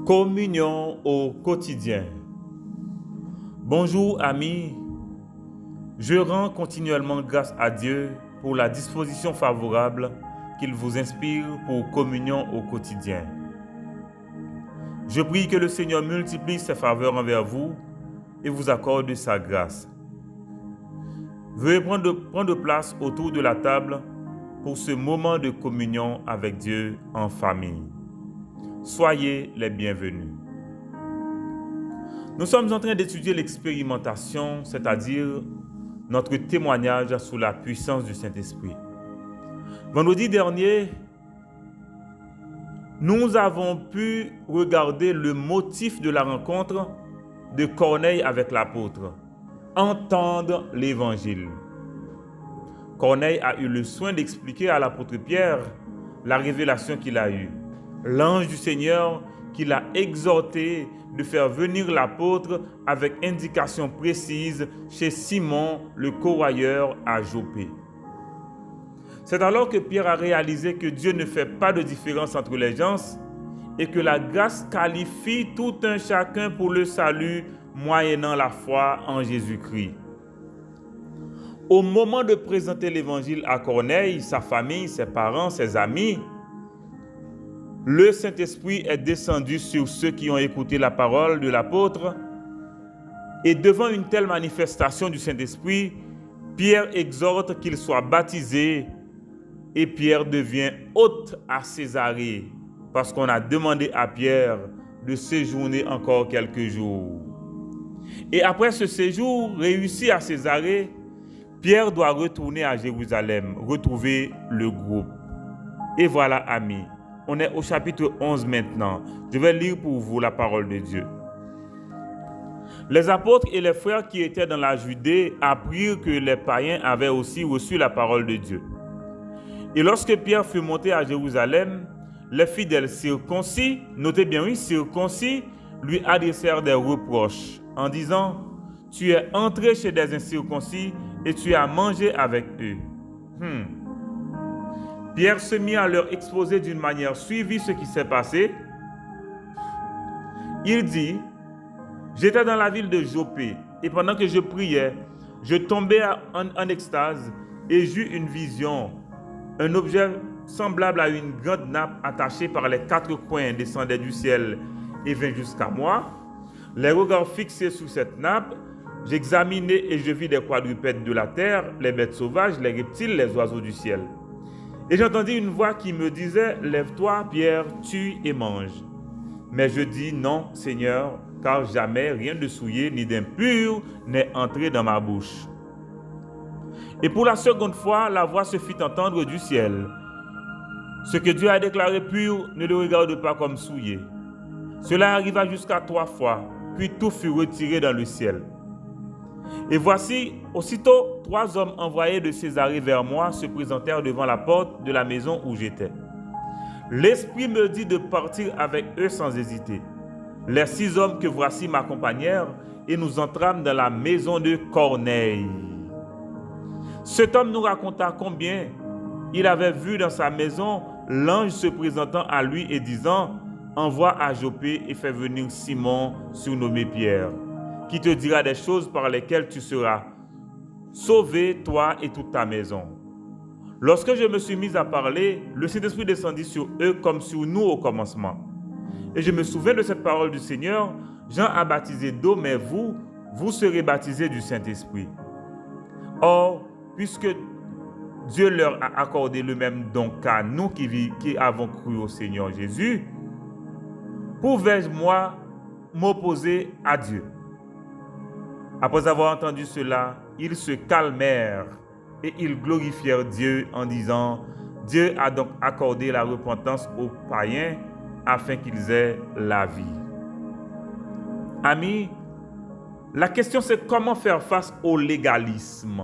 Communion au quotidien. Bonjour amis, je rends continuellement grâce à Dieu pour la disposition favorable qu'il vous inspire pour communion au quotidien. Je prie que le Seigneur multiplie ses faveurs envers vous et vous accorde sa grâce. Veuillez prendre place autour de la table pour ce moment de communion avec Dieu en famille. Soyez les bienvenus. Nous sommes en train d'étudier l'expérimentation, c'est-à-dire notre témoignage sous la puissance du Saint-Esprit. Vendredi dernier, nous avons pu regarder le motif de la rencontre de Corneille avec l'apôtre. Entendre l'Évangile. Corneille a eu le soin d'expliquer à l'apôtre Pierre la révélation qu'il a eue. L'ange du Seigneur qui l'a exhorté de faire venir l'apôtre avec indication précise chez Simon, le corroyeur à Jopé. C'est alors que Pierre a réalisé que Dieu ne fait pas de différence entre les gens et que la grâce qualifie tout un chacun pour le salut moyennant la foi en Jésus-Christ. Au moment de présenter l'évangile à Corneille, sa famille, ses parents, ses amis, le Saint-Esprit est descendu sur ceux qui ont écouté la parole de l'apôtre. Et devant une telle manifestation du Saint-Esprit, Pierre exhorte qu'il soit baptisé et Pierre devient hôte à Césarée parce qu'on a demandé à Pierre de séjourner encore quelques jours. Et après ce séjour réussi à Césarée, Pierre doit retourner à Jérusalem, retrouver le groupe. Et voilà, amis, on est au chapitre 11 maintenant. Je vais lire pour vous la parole de Dieu. Les apôtres et les frères qui étaient dans la Judée apprirent que les païens avaient aussi reçu la parole de Dieu. Et lorsque Pierre fut monté à Jérusalem, les fidèles circoncis, notez bien oui, circoncis, lui adressèrent des reproches en disant « Tu es entré chez des incirconcis et tu as mangé avec eux. » Pierre se mit à leur exposer d'une manière suivie ce qui s'est passé. Il dit « J'étais dans la ville de Jopé et pendant que je priais, je tombais en extase et j'eus une vision. Un objet semblable à une grande nappe attachée par les quatre coins descendait du ciel et vint jusqu'à moi. Les regards fixés sur cette nappe, j'examinai et je vis des quadrupèdes de la terre, les bêtes sauvages, les reptiles, les oiseaux du ciel. Et j'entendis une voix qui me disait « Lève-toi, Pierre, tue et mange. » Mais je dis « Non, Seigneur, car jamais rien de souillé ni d'impur n'est entré dans ma bouche. » Et pour la seconde fois, la voix se fit entendre du ciel. « Ce que Dieu a déclaré pur, ne le regarde pas comme souillé. » Cela arriva jusqu'à 3 fois, puis tout fut retiré dans le ciel. Et voici, aussitôt, 3 hommes envoyés de Césarée vers moi se présentèrent devant la porte de la maison où j'étais. L'Esprit me dit de partir avec eux sans hésiter. Les 6 hommes que voici m'accompagnèrent et nous entrâmes dans la maison de Corneille. Cet homme nous raconta combien il avait vu dans sa maison l'ange se présentant à lui et disant « Envoie à Jopé et fais venir Simon, surnommé Pierre, qui te dira des choses par lesquelles tu seras sauvé, toi et toute ta maison. » Lorsque je me suis mis à parler, le Saint-Esprit descendit sur eux comme sur nous au commencement. Et je me souviens de cette parole du Seigneur, « Jean a baptisé d'eau, mais vous serez baptisés du Saint-Esprit. » Or, puisque Dieu leur a accordé le même don qu'à nous qui avons cru au Seigneur Jésus, pouvais-je, moi, m'opposer à Dieu? Après avoir entendu cela, ils se calmèrent et ils glorifièrent Dieu en disant « Dieu a donc accordé la repentance aux païens afin qu'ils aient la vie. » Amis, la question c'est comment faire face au légalisme.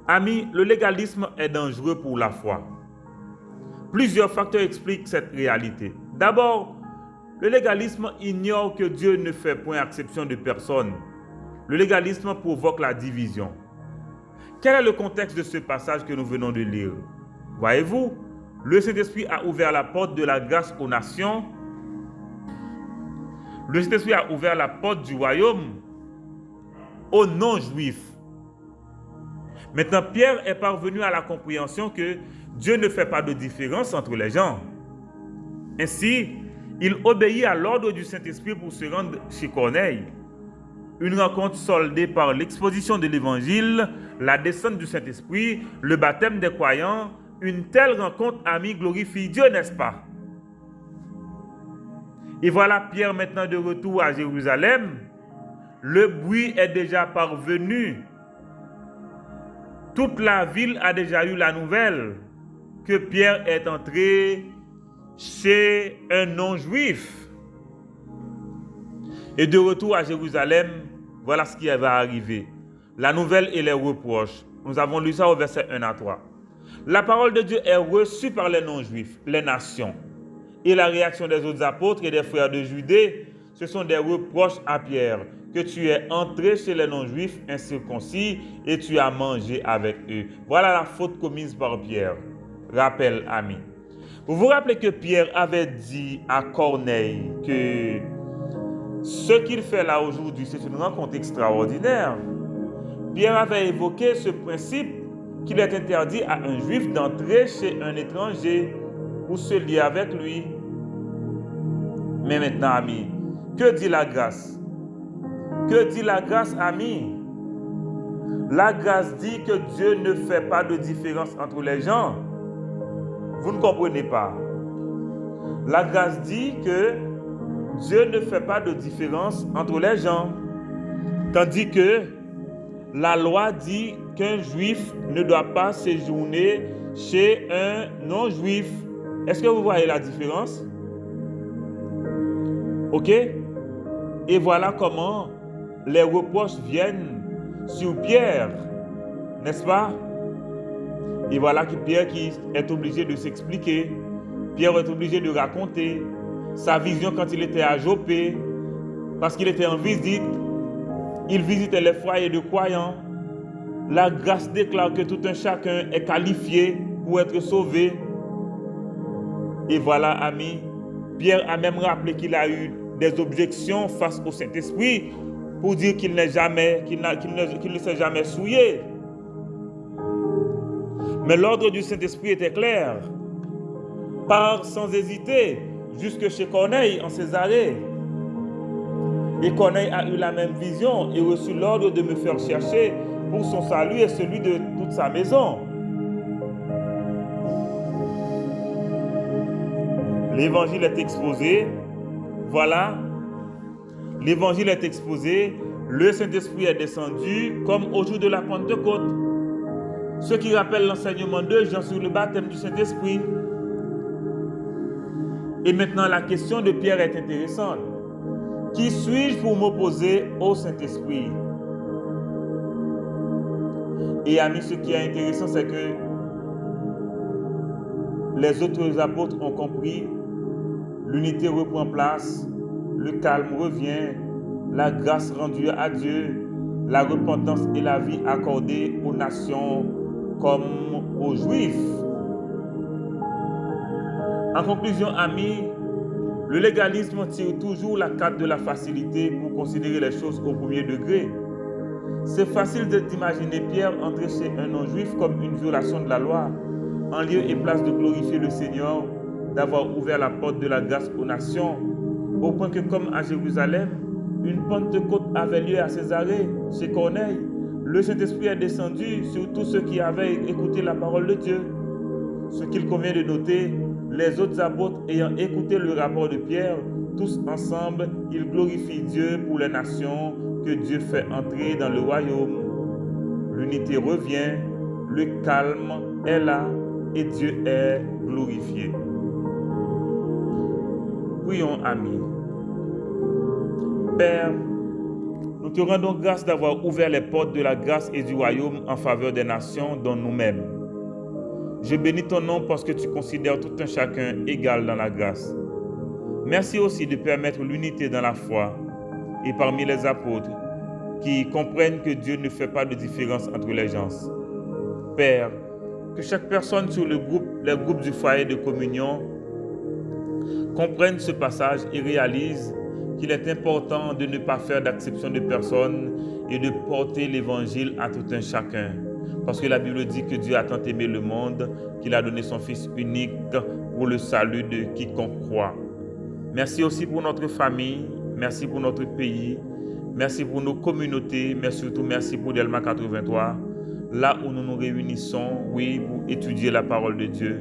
Amis, le légalisme est dangereux pour la foi. Plusieurs facteurs expliquent cette réalité. D'abord, le légalisme ignore que Dieu ne fait point exception de personne. Le légalisme provoque la division. Quel est le contexte de ce passage que nous venons de lire? Voyez-vous, Le Saint-Esprit a ouvert la porte de la grâce aux nations. Le Saint-Esprit a ouvert la porte du royaume aux non-juifs. Maintenant, Pierre est parvenu à la compréhension que Dieu ne fait pas de différence entre les gens. Ainsi, il obéit à l'ordre du Saint-Esprit pour se rendre chez Corneille. Une rencontre soldée par l'exposition de l'Évangile, la descente du Saint-Esprit, le baptême des croyants. Une telle rencontre, amis, glorifie Dieu, n'est-ce pas? Et voilà Pierre maintenant de retour à Jérusalem. Le bruit est déjà parvenu. Toute la ville a déjà eu la nouvelle que Pierre est entré chez un non-juif. Et de retour à Jérusalem, voilà ce qui va arriver. La nouvelle et les reproches. Nous avons lu ça au verset 1 à 3. La parole de Dieu est reçue par les non-juifs, les nations. Et la réaction des autres apôtres et des frères de Judée, ce sont des reproches à Pierre, que tu es entré chez les non-juifs incirconcis et tu as mangé avec eux. Voilà la faute commise par Pierre. Rappel, amis. Vous vous rappelez que Pierre avait dit à Corneille que ce qu'il fait là aujourd'hui, c'est une rencontre extraordinaire. Pierre avait évoqué ce principe qu'il est interdit à un juif d'entrer chez un étranger ou se lier avec lui. Mais maintenant, amis, que dit la grâce? Que dit la grâce, amis? La grâce dit que Dieu ne fait pas de différence entre les gens. Vous ne comprenez pas. La grâce dit que Dieu ne fait pas de différence entre les gens. Tandis que la loi dit qu'un juif ne doit pas séjourner chez un non-juif. Est-ce que vous voyez la différence? Ok? Et voilà comment les reproches viennent sur Pierre, n'est-ce pas? Et voilà que Pierre qui est obligé de s'expliquer. Pierre est obligé de raconter sa vision quand il était à Jopé, parce qu'il était en visite. Il visitait les foyers de croyants. La grâce déclare que tout un chacun est qualifié pour être sauvé. Et voilà, amis, Pierre a même rappelé qu'il a eu des objections face au Saint-Esprit pour dire qu'il ne s'est jamais souillé. Mais l'ordre du Saint-Esprit était clair. Pars sans hésiter jusque chez Corneille en Césarée. Et Corneille a eu la même vision et reçu l'ordre de me faire chercher pour son salut et celui de toute sa maison. L'évangile est exposé. Voilà. L'évangile est exposé. Le Saint-Esprit est descendu comme au jour de la Pentecôte. Ce qui rappelle l'enseignement de Jean sur le baptême du Saint-Esprit. Et maintenant, la question de Pierre est intéressante. Qui suis-je pour m'opposer au Saint-Esprit? Et amis, ce qui est intéressant, c'est que les autres apôtres ont compris, l'unité reprend place, le calme revient, la grâce rendue à Dieu, la repentance et la vie accordée aux nations comme aux Juifs. En conclusion, amis, le légalisme tire toujours la carte de la facilité pour considérer les choses au premier degré. C'est facile d'imaginer Pierre entrer chez un non-juif comme une violation de la loi, en lieu et place de glorifier le Seigneur, d'avoir ouvert la porte de la grâce aux nations, au point que comme à Jérusalem, une Pentecôte avait lieu à Césarée, chez Corneille. Le Saint-Esprit est descendu sur tous ceux qui avaient écouté la parole de Dieu. Ce qu'il convient de noter, les autres apôtres ayant écouté le rapport de Pierre, tous ensemble, ils glorifient Dieu pour les nations que Dieu fait entrer dans le royaume. L'unité revient, le calme est là et Dieu est glorifié. Prions, amis. Père, nous te rendons grâce d'avoir ouvert les portes de la grâce et du royaume en faveur des nations, dont nous-mêmes. Je bénis ton nom parce que tu considères tout un chacun égal dans la grâce. Merci aussi de permettre l'unité dans la foi et parmi les apôtres qui comprennent que Dieu ne fait pas de différence entre les gens. Père, que chaque personne sur le groupe les groupes du foyer de communion comprennent ce passage et réalisent qu'il est important de ne pas faire d'acception de personne et de porter l'évangile à tout un chacun. Parce que la Bible dit que Dieu a tant aimé le monde qu'il a donné son Fils unique pour le salut de quiconque croit. Merci aussi pour notre famille, merci pour notre pays, merci pour nos communautés, mais surtout merci pour Delma 83, là où nous nous réunissons, oui, pour étudier la parole de Dieu.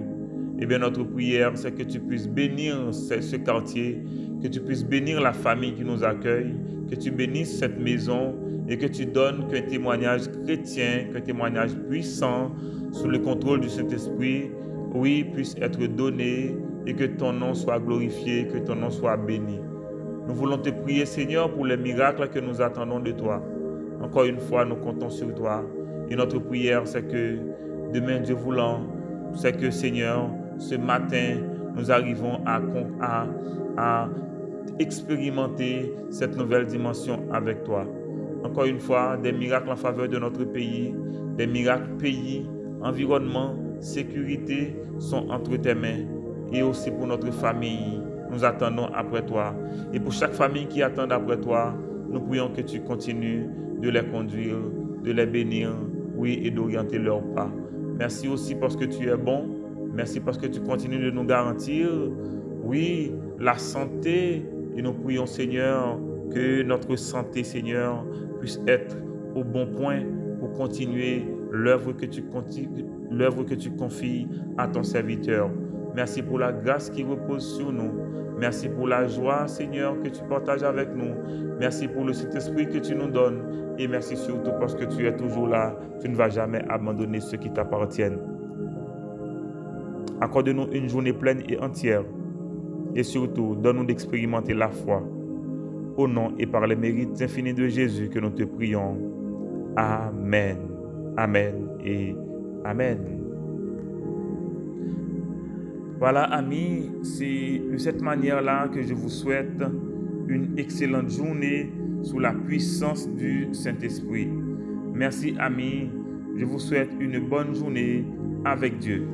Eh bien, notre prière, c'est que tu puisses bénir ce quartier, que tu puisses bénir la famille qui nous accueille, que tu bénisses cette maison et que tu donnes qu'un témoignage chrétien, qu'un témoignage puissant, sous le contrôle du Saint-Esprit, oui, puisse être donné et que ton nom soit glorifié, que ton nom soit béni. Nous voulons te prier, Seigneur, pour les miracles que nous attendons de toi. Encore une fois, nous comptons sur toi. Et notre prière, c'est que demain, Dieu voulant, c'est que, Seigneur, ce matin, nous arrivons à expérimenter cette nouvelle dimension avec toi. Encore une fois, des miracles en faveur de notre pays, des miracles pays, environnement, sécurité sont entre tes mains. Et aussi pour notre famille, nous attendons après toi. Et pour chaque famille qui attend après toi, nous prions que tu continues de les conduire, de les bénir, oui, et d'orienter leurs pas. Merci aussi parce que tu es bon. Merci parce que tu continues de nous garantir, oui, la santé. Et nous prions, Seigneur, que notre santé, Seigneur, puisse être au bon point pour continuer l'œuvre que tu confies à ton serviteur. Merci pour la grâce qui repose sur nous. Merci pour la joie, Seigneur, que tu partages avec nous. Merci pour le Saint-Esprit que tu nous donnes. Et merci surtout parce que tu es toujours là. Tu ne vas jamais abandonner ceux qui t'appartiennent. Accorde-nous une journée pleine et entière. Et surtout, donne-nous d'expérimenter la foi. Au nom et par les mérites infinis de Jésus que nous te prions. Amen. Amen et Amen. Voilà, amis, c'est de cette manière-là que je vous souhaite une excellente journée sous la puissance du Saint-Esprit. Merci, amis. Je vous souhaite une bonne journée avec Dieu.